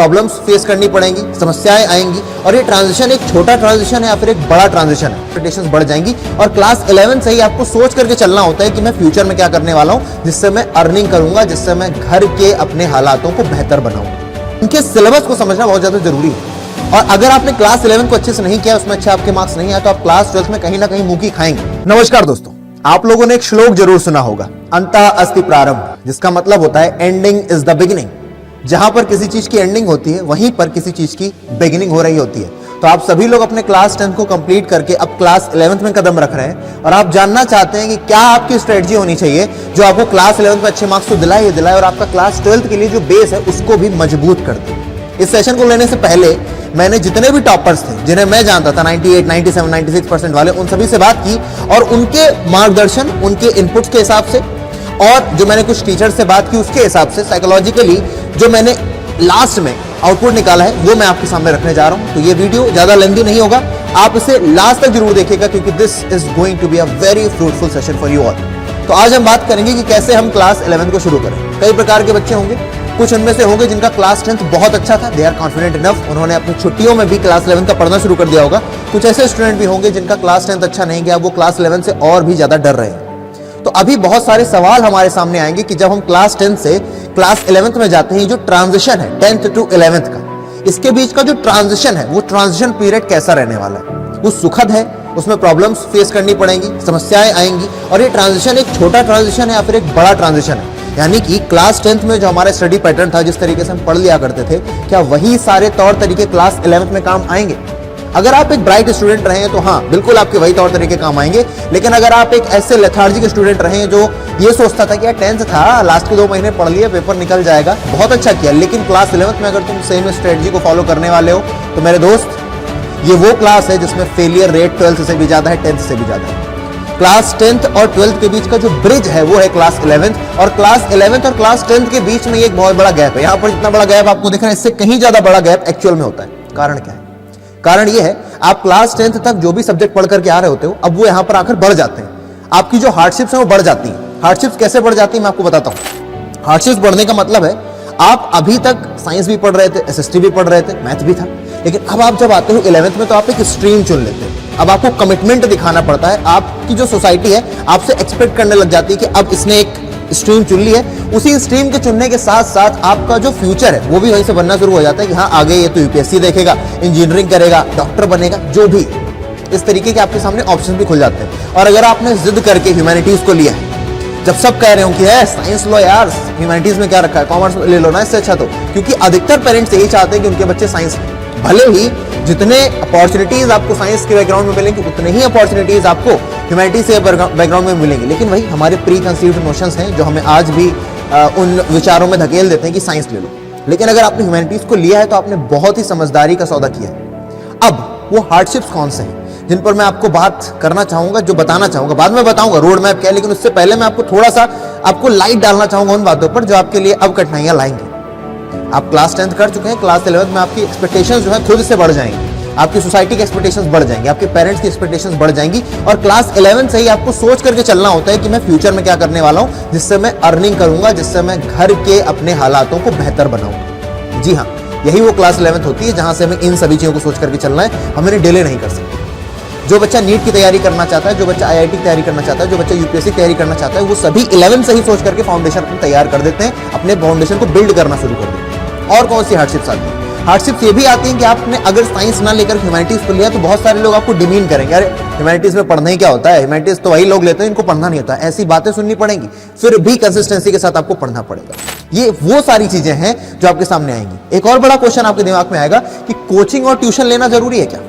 Problems face करनी पड़ेंगी, समस्याएं आएंगी और ये ट्रांजिशन एक छोटा ट्रांजिशन है या फिर एक बड़ा ट्रांजिशन है। एक्सपेक्टेशंस बढ़ जाएंगी और क्लास 11 से ही आपको सोच करके चलना होता है कि मैं फ्यूचर में क्या करने वाला हूं, जिससे मैं अर्निंग करूंगा, जिससे मैं घर के अपने हालातों को बेहतर बनाऊंगा। इनके सिलेबस को समझना बहुत ज्यादा जरूरी है। और अगर आपने क्लास 11 को अच्छे से नहीं किया, उसमें अच्छे आपके मार्क्स नहीं आए, तो आप क्लास 12 में कहीं ना कहीं मुंह की खाएंगे। नमस्कार दोस्तों, आप लोगों ने एक श्लोक जरूर सुना होगा, अंतः अस्ति प्रारंभ, जिसका मतलब होता है एंडिंग इज द बिगिनिंग। जहां पर किसी चीज की एंडिंग होती है वहीं पर किसी चीज की बिगिनिंग हो रही होती है। तो आप सभी लोग अपने क्लास 10 को कंप्लीट करके अब क्लास 11 में कदम रख रहे हैं और आप जानना चाहते हैं कि क्या आपकी स्ट्रेटजी होनी चाहिए जो आपको क्लास 11 में अच्छे मार्क्स तो दिलाए और आपका क्लास 12 के लिए जो बेस है उसको भी मजबूत कर दे। इस सेशन को लेने से पहले मैंने जितने भी टॉपर्स थे जिन्हें मैं जानता था 98, 97, 96% वाले, उन सभी से बात की और उनके मार्गदर्शन, उनके इनपुट्स के हिसाब से और जो मैंने कुछ टीचर से बात की उसके हिसाब से साइकोलॉजिकली जो मैंने लास्ट में आउटपुट निकाला है वो मैं आपके सामने रखने जा रहा हूं। तो ये वीडियो ज्यादा लेंथी नहीं होगा, आप इसे लास्ट तक जरूर देखिएगा क्योंकि this is going to be a very fruitful session for you all. तो आज हम बात करेंगे कि कैसे हम क्लास 11 को शुरू करें। कई प्रकार के बच्चे होंगे, कुछ उनमें से होंगे जिनका क्लास 10 बहुत अच्छा था, दे आर कॉन्फिडेंट इनफ, उन्होंने अपनी छुट्टियों में भी क्लास 11 का पढ़ना शुरू कर दिया होगा। कुछ ऐसे स्टूडेंट भी होंगे जिनका क्लास 10 अच्छा नहीं गया, वो क्लास 11 से और भी ज्यादा डर रहे हैं। तो अभी बहुत सारे सवाल हमारे सामने आएंगे कि जब हम क्लास 10 से क्लास 11 में जाते हैं, जो ट्रांजिशन है 10th to 11th का, इसके बीच का जो ट्रांजिशन है वो ट्रांजिशन पीरियड कैसा रहने वाला है। वो सुखद है, उसमें प्रॉब्लम्स फेस करनी पड़ेंगी, समस्याएं आएंगी और ये ट्रांजिशन एक छोटा ट्रांजिशन है या फिर एक बड़ा ट्रांजिशन है। यानी कि क्लास 10th में जो हमारा स्टडी पैटर्न था, जिस तरीके से हम पढ़ लिया करते थे, क्या वही सारे तौर तरीके क्लास 11 में काम आएंगे? अगर आप एक ब्राइट स्टूडेंट रहे हैं तो हाँ बिल्कुल आपके वही तौर तरीके काम आएंगे। लेकिन अगर आप एक ऐसे लेथार्जिक स्टूडेंट रहे हैं जो ये सोचता था कि यार 10th था, लास्ट के 2 महीने पढ़ लिए, पेपर निकल जाएगा, बहुत अच्छा किया, लेकिन क्लास 11 में अगर तुम सेम स्ट्रेटजी को फॉलो करने वाले हो तो मेरे दोस्त ये वो क्लास है जिसमें फेलियर रेट 12th से भी ज्यादा है, 10th से भी ज्यादा है। क्लास 10th और 12th के बीच का जो ब्रिज है वो है क्लास 11th और क्लास 11th और क्लास 10th के बीच में एक बहुत बड़ा गैप है। यहां पर जितना बड़ा गैप आपको दिख रहा है इससे कहीं ज्यादा बड़ा गैप एक्चुअल में होता है। कारण क्या है? कारण ये है, आप क्लास 10th तक जो भी सब्जेक्ट पढ़ करके आ रहे होते हो, अब वो यहां पर आकर बढ़ जाते हैं। आपकी जो हार्डशिप्स है वो बढ़ जाती है। हार्डशिप्स कैसे बढ़ जाती है मैं आपको बताता हूं। हार्डशिप्स बढ़ने का मतलब है, आप अभी तक साइंस भी पढ़ रहे थे, एसएसटी भी पढ़ रहे थे, मैथ भी था, लेकिन अब आप जब आते हो 11th में तो आप एक स्ट्रीम चुन लेते हैं। अब आपको कमिटमेंट दिखाना पड़ता है। आपकी जो सोसाइटी है आपसे एक्सपेक्ट करने लग जाती है कि अब इसने एक स्ट्रीम चुन ली है। उसी स्ट्रीम के चुनने के साथ साथ आपका जो फ्यूचर है वो भी वहीं से बनना शुरू हो जाता है कि हाँ आगे ये तो यूपीएससी देखेगा, इंजीनियरिंग करेगा, डॉक्टर बनेगा, जो भी इस तरीके के आपके सामने ऑप्शन भी खुल जाते हैं। और अगर आपने जिद करके ह्यूमैनिटीज को लिया है, जब सब कह रहे हो कि है साइंस लो यार, ह्यूमैनिटीज में क्या रखा है, कॉमर्स ले लो ना इससे अच्छा, तो क्योंकि अधिकतर पेरेंट्स यही चाहते हैं कि उनके बच्चे साइंस लें। भले ही जितने अपॉर्चुनिटीज आपको साइंस के बैकग्राउंड में मिलेंगे उतने ही अपॉर्चुनिटीज आपको ह्यूमैनिटीज से बैकग्राउंड में मिलेंगी, लेकिन वही हमारे प्री कंसीव्ड नोशंस हैं जो हमें आज भी उन विचारों में धकेल देते हैं कि साइंस ले लो। लेकिन अगर आपने ह्यूमैनिटीज को लिया है तो आपने बहुत ही समझदारी का सौदा किया है। अब वो हार्डशिप्स कौन से हैं जिन पर मैं आपको बात करना चाहूंगा, जो बताना चाहूंगा, बाद में बताऊंगा रोड मैप क्या है, लेकिन उससे पहले मैं आपको थोड़ा सा आपको लाइट डालना चाहूंगा उन बातों पर जो आपके लिए अब कठिनाइयां लाएंगे। आप क्लास 10th कर चुके हैं, क्लास 11th में आपकी एक्सपेक्टेशंस जो है खुद से बढ़ जाएंगी, आपकी सोसाइटी की एक्सपेक्टेशंस बढ़ जाएंगी, आपके पेरेंट्स की एक्सपेक्टेशंस बढ़ जाएंगी और क्लास 11 से ही आपको सोच करके चलना होता है कि मैं फ्यूचर में क्या करने वाला हूं, जिससे मैं अर्निंग करूंगा, जिससे मैं घर के अपने हालातों को बेहतर बनाऊंगा। जी हाँ, यही वो क्लास 11th होती है जहां से हमें इन सभी चीजों को सोच करके चलना है, हम इन्हें डिले नहीं कर सकते। जो बच्चा नीट की तैयारी करना चाहता है, जो बच्चा आईआईटी की तैयारी करना चाहता है, जो बच्चा यूपीएससी की तैयारी करना चाहता है, वो सभी 11 से ही सोच करके फाउंडेशन तैयार कर देते हैं, अपने फाउंडेशन को बिल्ड करना शुरू कर देते हैं। और कौन सी हार्डशिप्स आती है? हार्डशिप्स ये भी आती हैं कि आपने अगर साइंस ना लेकर ह्यूमैनिटीज को लिया तो बहुत सारे लोग आपको डिमीन करेंगे, अरे ह्यूमैनिटीज में पढ़ना ही क्या होता है, ह्यूमैनिटीज तो वही लोग लेते हैं, इनको पढ़ना नहीं होता। ऐसी बातें सुननी पड़ेंगी, फिर भी कंसिस्टेंसी के साथ आपको पढ़ना पड़ेगा। ये वो सारी चीजें हैं जो आपके सामने आएंगी। एक और बड़ा क्वेश्चन आपके दिमाग में आएगा कि कोचिंग और ट्यूशन लेना जरूरी है क्या?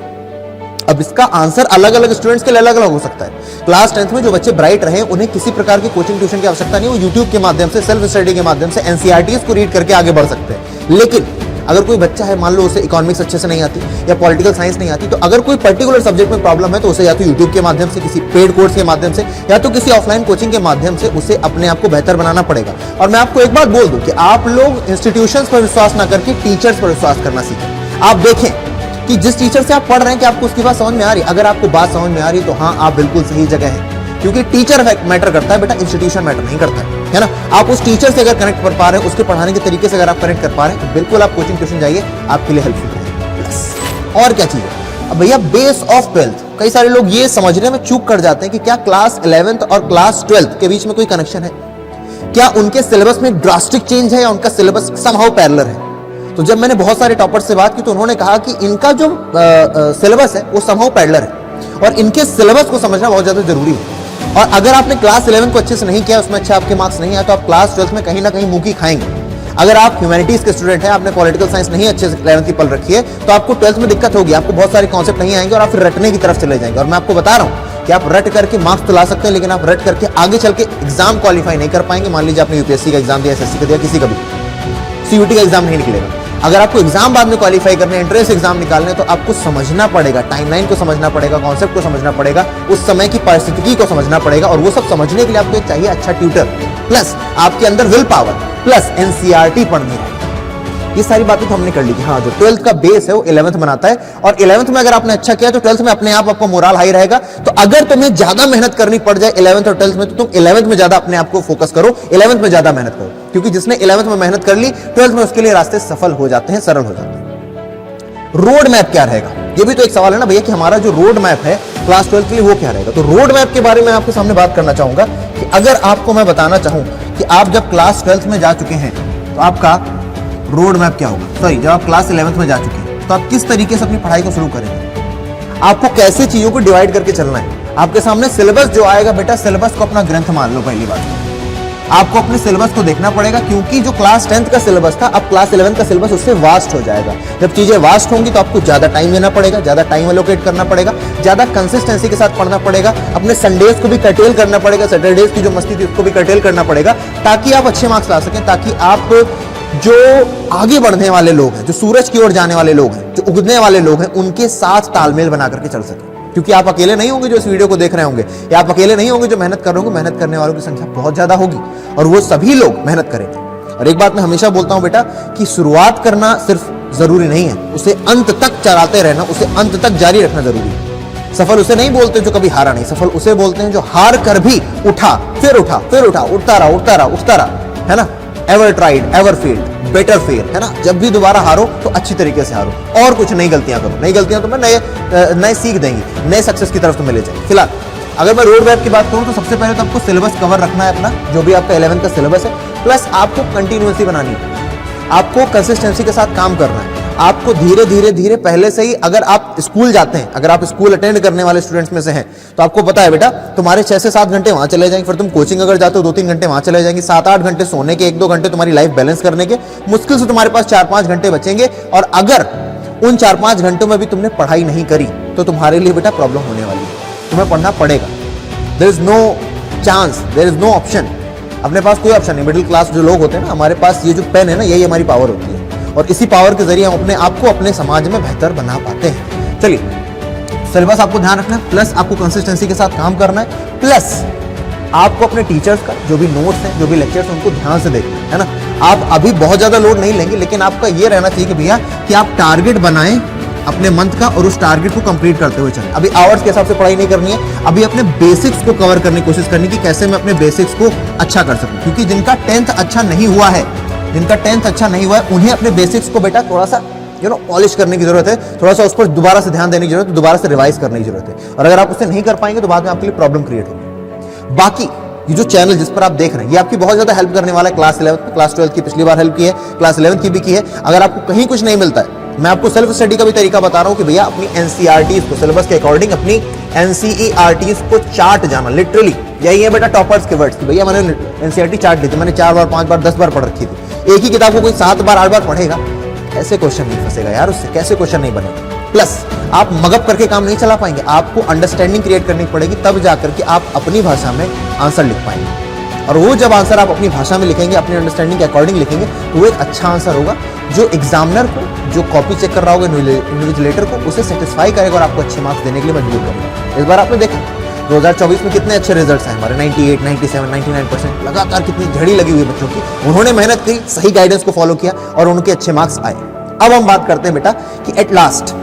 अब इसका आंसर अलग अलग स्टूडेंट्स के लिए अलग अलग हो सकता है। क्लास 10th में जो बच्चे ब्राइट रहे उन्हें किसी प्रकार की कोचिंग ट्यूशन की आवश्यकता नहीं, वो यूट्यूब के माध्यम से, सेल्फ स्टडी के माध्यम से एनसीईआरटीज को रीड करके आगे बढ़ सकते हैं। लेकिन अगर कोई बच्चा है, मान लो उसे इकोनॉमिक्स अच्छे से नहीं आती या पॉलिटिकल साइंस नहीं आती, तो अगर कोई पर्टिकुलर सब्जेक्ट में प्रॉब्लम है तो उसे या तो यूट्यूब के माध्यम से, किसी पेड कोर्स के माध्यम से या तो किसी ऑफलाइन कोचिंग के माध्यम से उसे अपने आप को बेहतर बनाना पड़ेगा। और मैं आपको एक बात बोल दूं कि आप लोग इंस्टीट्यूशंस पर विश्वास ना करके टीचर्स पर विश्वास करना सीखें। आप देखें कि जिस टीचर से आप पढ़ रहे हैं कि आपको उसकी बात समझ में आ रही है। अगर आपको बात समझ में आ रही है तो हाँ आप बिल्कुल सही जगह हैं, क्योंकि टीचर मैटर करता है बेटा, इंस्टीट्यूशन मैटर नहीं करता है। है ना। आप उस टीचर से अगर कनेक्ट कर पा रहे हैं, उसके पढ़ाने के तरीके से अगर आप कनेक्ट कर पा रहे हैं, तो बिल्कुल आप कोचिंग ट्यूशन जाइए, आपके लिए हेल्पफुल है। और क्या चीज है, अब भैया बेस ऑफ 12th, कई सारे लोग ये समझने में चूक कर जाते हैं कि क्या क्लास 11th और क्लास 12th के बीच में कोई कनेक्शन है, क्या उनके सिलेबस में ड्रास्टिक चेंज है या उनका सिलेबस समहाउ पैरेलल है। तो जब मैंने बहुत सारे टॉपर्स से बात की तो उन्होंने कहा कि इनका जो सिलेबस है वो समहाउ पैरेलल है और इनके सिलेबस को समझना बहुत ज्यादा जरूरी है। और अगर आपने क्लास 11 को अच्छे से नहीं किया, उसमें अच्छे आपके मार्क्स नहीं आए, तो आप क्लास 12 में कहीं ना कहीं मुंह की खाएंगे। अगर आप ह्यूमैनिटीज के स्टूडेंट हैं, आपने पॉलिटिकल साइंस नहीं अच्छे से 11th की पल रखी है, तो आपको 12th में दिक्कत होगी, आपको बहुत सारे कॉन्सेप्ट नहीं आएंगे और आप फिर रटने की तरफ चले जाएंगे। और मैं आपको बता रहा हूं कि आप रट करके मार्क्स तो ला सकते हैं, लेकिन आप रट करके आगे चल के एग्जाम क्वालिफाई नहीं कर पाएंगे। मान लीजिए आपने यूपीएससी का एग्जाम दिया, एसएससी का दिया, किसी का भी सीयूटी का एग्जाम नहीं निकलेगा। अगर आपको एग्जाम बाद में क्वालिफाई करने, एंट्रेंस एग्जाम निकालने, तो आपको समझना पड़ेगा, टाइमलाइन को समझना पड़ेगा, कॉन्सेप्ट को समझना पड़ेगा, उस समय की परिस्थिति को समझना पड़ेगा। और वो सब समझने के लिए आपको एक चाहिए अच्छा ट्यूटर, प्लस आपके अंदर विल पावर, प्लस एनसीईआरटी पढ़नी है। ये सारी बातें तो हमने कर ली कि हाँ, जो 12th का बेस है वो 11th बनाता है, और 11th में अगर आपने अच्छा किया तो 12th में अपने आप आपका मोरल हाई रहेगा। तो अगर तुम्हें ज्यादा मेहनत करनी पड़ जाए 11th और 12th में, तो तुम 11th में ज्यादा अपने आप को फोकस करो, 11th में ज्यादा मेहनत करो, क्योंकि जिसने 11th में मेहनत कर ली, 12th में उसके लिए रास्ते सफल हो जाते हैं, सरल हो जाते हैं। रोड मैप क्या रहेगा, ये भी तो एक सवाल है ना भैया, कि हमारा जो रोड मैप है क्लास 12th के लिए वो क्या रहेगा। तो रोड मैप के बारे में आपके सामने बात करना चाहूंगा कि अगर आपको मैं बताना चाहूं कि आप जब क्लास 12th में जा चुके हैं तो आपका रोड मैप क्या होगा, सॉरी जब आप क्लास 11th में जा चुके हैं तो आप किस तरीके से अपनी पढ़ाई को शुरू करेंगे, आपको कैसे चीजों को डिवाइड करके चलना है। आपके सामने सिलेबस जो आएगा, बेटा सिलेबस को अपना ग्रंथ मान लो। पहली बात आपको अपने सिलेबस को देखना पड़ेगा, क्योंकि जो क्लास 10th का सिलेबस था, अब क्लास 11th का सिलेबस उससे वास्ट हो जाएगा। जब चीजें वास्ट होंगी तो आपको ज्यादा टाइम देना पड़ेगा, ज्यादा टाइम एलोकेट करना पड़ेगा, ज्यादा कंसिस्टेंसी के साथ पढ़ना पड़ेगा, अपने संडेज को भी कर्टेल करना पड़ेगा, सैटरडेज की जो मस्ती थी उसको भी कर्टेल करना पड़ेगा, ताकि आप अच्छे मार्क्स ला सकें, ताकि आप जो आगे बढ़ने वाले लोग हैं, जो सूरज की ओर जाने वाले लोग हैं, जो उगने वाले लोग हैं, उनके साथ तालमेल बना करके चल सके। क्योंकि आप अकेले नहीं होंगे जो इस वीडियो को देख रहे होंगे, या आप अकेले नहीं होंगे जो मेहनत कर रहे होंगे, मेहनत करने वालों की संख्या बहुत ज्यादा होगी और वो सभी लोग मेहनत करेंगे। और एक बात मैं हमेशा बोलता हूं बेटा, कि शुरुआत करना सिर्फ जरूरी नहीं है, उसे अंत तक चलाते रहना, उसे अंत तक जारी रखना जरूरी है। सफल उसे नहीं बोलते जो कभी हारा नहीं, सफल उसे बोलते हैं जो हार कर भी उठा, फिर उठा, फिर उठा, उठता रहा, उठता रहा, उठता रहा, है ना। Ever tried, ever failed, better fail, है ना। जब भी दोबारा हारो तो अच्छी तरीके से हारो, और कुछ नई गलतियां करो, नई गलतियां तो मैं नए सीख देंगी, नए सक्सेस की तरफ तो ले जाएंगे। फिलहाल अगर मैं रोड मैप की बात करूं तो सबसे पहले तो आपको सिलेबस कवर रखना है अपना, जो भी आपका 11th का सिलेबस है, प्लस आपको कंटिन्यूएंसी बनानी है, आपको कंसिस्टेंसी के साथ काम करना है, आपको धीरे धीरे धीरे पहले से ही, अगर आप स्कूल जाते हैं, अगर आप स्कूल अटेंड करने वाले स्टूडेंट्स में से हैं, तो आपको पता है बेटा तुम्हारे 6 से 7 घंटे वहां चले जाएंगे, फिर तुम कोचिंग अगर जाते हो 2-3 घंटे वहां चले जाएंगे, 7-8 घंटे सोने के, 1-2 घंटे तुम्हारी लाइफ बैलेंस करने के, मुश्किल से तुम्हारे पास 4-5 घंटे बचेंगे। और अगर उन 4-5 घंटों में भी तुमने पढ़ाई नहीं करी तो तुम्हारे लिए बेटा प्रॉब्लम होने वाली है, तुम्हें पढ़ना पड़ेगा। There is no chance, there is no option, अपने पास कोई ऑप्शन नहीं। मिडिल क्लास जो लोग होते हैं ना, हमारे पास ये जो पेन है ना, यही हमारी पावर होती है, और इसी पावर के जरिए हम अपने आप को अपने समाज में बेहतर बना पाते हैं। चलिए, सिलेबस आपको ध्यान रखना है, प्लस आपको कंसिस्टेंसी के साथ काम करना है, प्लस आपको अपने टीचर्स का जो भी नोट्स हैं, जो भी लेक्चर्स हैं, उनको ध्यान से देखना है ना। आप अभी बहुत ज्यादा लोड नहीं लेंगे, लेकिन आपका ये रहना चाहिए कि भैया कि आप टारगेट बनाएं अपने मंथ का, और उस टारगेट को कंप्लीट करते हुए चलें। अभी आवर्स के हिसाब से पढ़ाई नहीं करनी है, अभी अपने बेसिक्स को कवर करने की कोशिश करनी कि कैसे मैं अपने बेसिक्स को अच्छा कर सकूं। क्योंकि जिनका 10th अच्छा नहीं हुआ है, जिनका 10th अच्छा नहीं हुआ है, उन्हें अपने बेसिक्स को बेटा थोड़ा सा पॉलिश करने की जरूरत है, थोड़ा सा उस पर दोबारा से ध्यान देने की जरूरत है, दोबारा से रिवाइज करने की जरूरत है। और अगर आप उसे नहीं कर पाएंगे तो बाद में आपके लिए प्रॉब्लम क्रिएट होगी। बाकी ये जो चैनल जिस पर आप देख रहे हैं, ये आपकी बहुत ज्यादा हेल्प करने वाला है क्लास 11th में, क्लास 12th की पिछली बार हेल्प की है, क्लास 11th की भी की है। अगर आपको कहीं कुछ नहीं मिलता है, मैं आपको सेल्फ स्टडी का भी तरीका बता रहा हूं कि भैया अपनी एनसीईआरटी को सिलेबस के अकॉर्डिंग अपनी एनसीईआरटी को चार्ट जाना, लिटरली यही है बेटा टॉपर्स के वर्ड्स, भैया मैंने एनसीईआरटी चार्ट दी थी, मैंने 4 बार 5 बार 10 बार पढ़ रखी थी। एक ही किताब को कोई 7 बार 8 बार पढ़ेगा, कैसे क्वेश्चन नहीं फंसेगा यार उससे, कैसे क्वेश्चन नहीं बनेगा। प्लस आप मगअप करके काम नहीं चला पाएंगे, आपको अंडरस्टैंडिंग क्रिएट करनी पड़ेगी, तब जाकर के आप अपनी भाषा में आंसर लिख पाएंगे। और वो जब आंसर आप अपनी भाषा में लिखेंगे, अपनी अंडरस्टैंडिंग के अकॉर्डिंग लिखेंगे, तो वो एक अच्छा आंसर होगा जो एग्जामिनर को, जो कॉपी चेक कर रहा होगा इन्विजिलेटर को, उसे सेटिस्फाई करेगा और आपको अच्छे मार्क्स देने के लिए मजबूर करेगा। इस बार आपने देखा 2024 में कितने अच्छे रिजल्ट्स आए हमारे, 98, 97, 99%, लगातार कितनी झड़ी लगी हुई बच्चों की, उन्होंने मेहनत की, सही गाइडेंस को फॉलो किया और उनके अच्छे मार्क्स आए। अब हम बात करते हैं बेटा कि एट लास्ट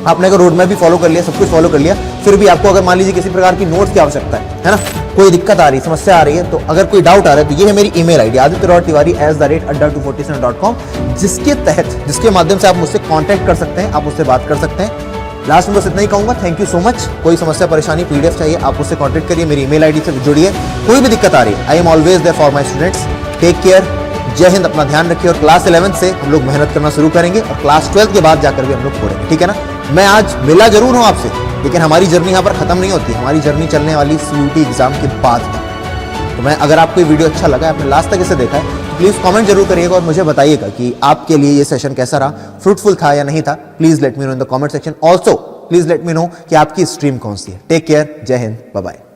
आपने अगर रोड मैप भी फॉलो कर लिया, सब कुछ फॉलो कर लिया, फिर भी आपको अगर मान लीजिए किसी प्रकार की नोट्स की आवश्यकता है ना, कोई दिक्कत आ रही है, समस्या आ रही है, तो अगर कोई डाउट आ रहा है तो ये है मेरी ईमेल आईडी aditya.tiwari@adda247.com, जिसके तहत, जिसके माध्यम से आप मुझसे कांटेक्ट कर सकते हैं, आप मुझसे बात कर सकते हैं। लास्ट में बस इतना ही कहूंगा, थैंक यू सो मच। कोई समस्या परेशानी पीडीएफ चाहिए, आप मुझसे कांटेक्ट करिए, मेरी ईमेल आईडी से जुड़िए। कोई भी दिक्कत आ रही है, I am always there for my students. Take care, Jai Hind, अपना ध्यान रखिए। और क्लास 11 से हम लोग मेहनत करना शुरू करेंगे और क्लास 12 के बाद जाकर भी हम लोग पढ़ेंगे, ठीक है ना। मैं आज मिला जरूर हूं आपसे, लेकिन हमारी जर्नी यहाँ पर खत्म नहीं होती, हमारी जर्नी चलने वाली CUT एग्जाम के बाद है। तो मैं, अगर आपको ये वीडियो अच्छा लगा, आपने लास्ट तक इसे देखा है, प्लीज कमेंट जरूर करिएगा और मुझे बताइएगा कि आपके लिए ये सेशन कैसा रहा, फ्रूटफुल था या नहीं था। Please let me know in the comment section. Also please let me know कि आपकी स्ट्रीम कौन सी है। Take care, Jai Hind, bye bye.